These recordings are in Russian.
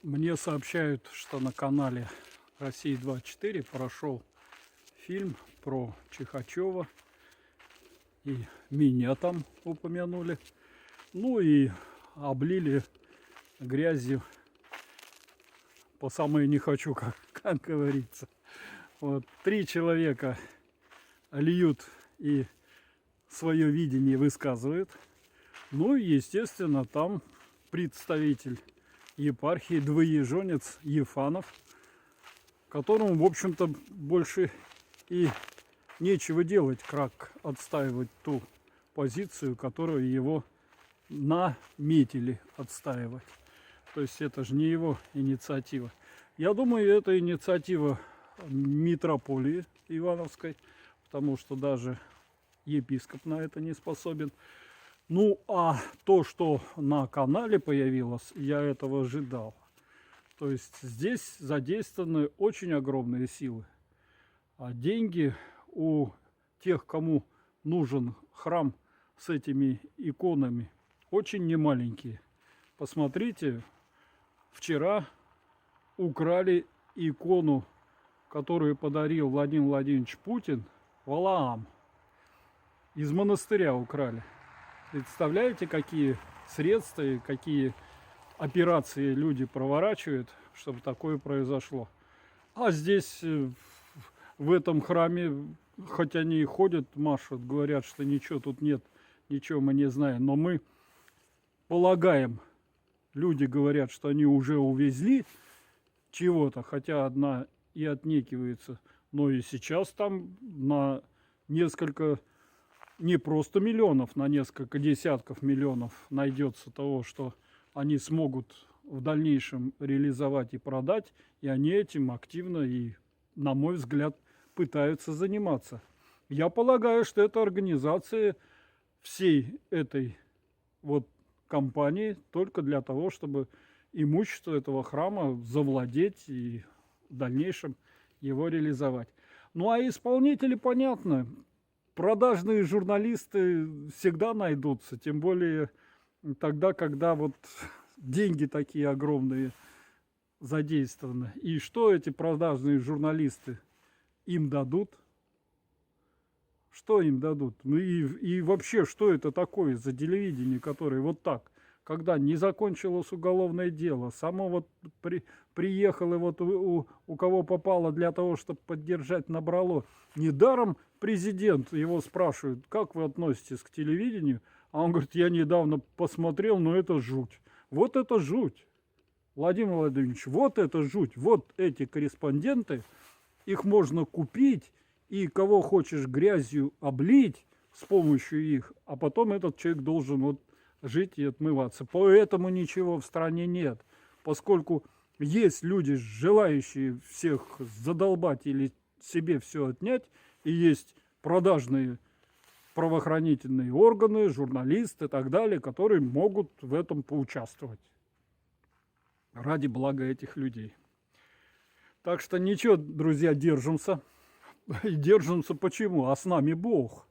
Мне сообщают, что на канале Россия-24 прошел фильм про Чихачева. И меня там упомянули. Ну и облили грязью по самое не хочу, как говорится. Вот 3 человека льют и свое видение высказывают. Ну и естественно там представитель епархии, двоеженец Ефанов, которому, в общем-то, больше и нечего делать, как отстаивать ту позицию, которую его наметили отстаивать. То есть это же не его инициатива. Я думаю, это инициатива митрополии Ивановской, потому что даже епископ на это не способен. Ну, а то, что на канале появилось, я этого ожидал. То есть здесь задействованы очень огромные силы. А деньги у тех, кому нужен храм с этими иконами, очень немаленькие. Посмотрите, вчера украли икону, которую подарил Владимир Владимирович Путин, Валаам. Из монастыря украли. Представляете, какие средства и какие операции люди проворачивают, чтобы такое произошло. А здесь, в этом храме, хоть они и ходят, машут, говорят, что ничего тут нет, ничего мы не знаем, но мы полагаем, люди говорят, что они уже увезли чего-то, хотя одна и отнекивается, но и сейчас там на несколько, не просто миллионов, на несколько десятков миллионов найдется того, что они смогут в дальнейшем реализовать и продать, и они этим активно и, на мой взгляд, пытаются заниматься. Я полагаю, что это организация всей этой вот компании только для того, чтобы имущество этого храма завладеть и в дальнейшем его реализовать. Ну а исполнители, понятно, продажные журналисты всегда найдутся, тем более тогда, когда вот деньги такие огромные задействованы. И что эти продажные журналисты им дадут? Что им дадут? Ну и вообще, что это такое за телевидение, которое вот так, когда не закончилось уголовное дело, само вот приехал и вот у кого попало для того, чтобы поддержать, набрало. Недаром президент его спрашивает, как вы относитесь к телевидению, а он говорит, я недавно посмотрел, но это жуть. Вот это жуть, Владимир Владимирович, вот это жуть. Вот эти корреспонденты, их можно купить, и кого хочешь грязью облить с помощью их, а потом этот человек должен вот жить и отмываться. Поэтому ничего в стране нет, поскольку есть люди, желающие всех задолбать или себе все отнять, и есть продажные правоохранительные органы, журналисты и так далее, которые могут в этом поучаствовать ради блага этих людей. Так что ничего, друзья, держимся. И держимся почему? А с нами Бог.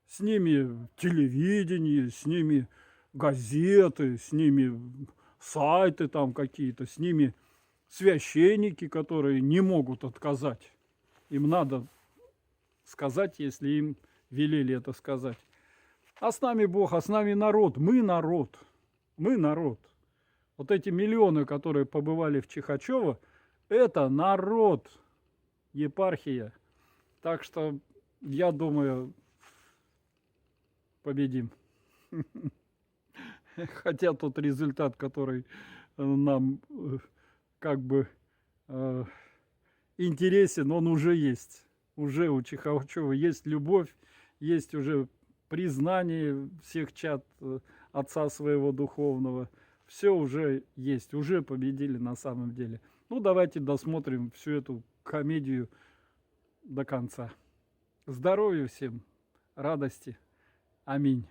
С ними телевидение, с ними газеты, с ними сайты там какие-то, с ними священники, которые не могут отказать. Им надо сказать, если им велели это сказать. А с нами Бог, а с нами народ. Мы народ. Мы народ. Вот эти миллионы, которые побывали в Чихачево, это народ, епархия. Так что, я думаю, победим. Хотя тот результат, который нам как бы интересен, он уже есть. Уже у Чихачева есть любовь, есть уже признание всех чад отца своего духовного. Все уже есть, уже победили на самом деле. Ну, давайте досмотрим всю эту комедию до конца. Здоровья всем, радости. Аминь.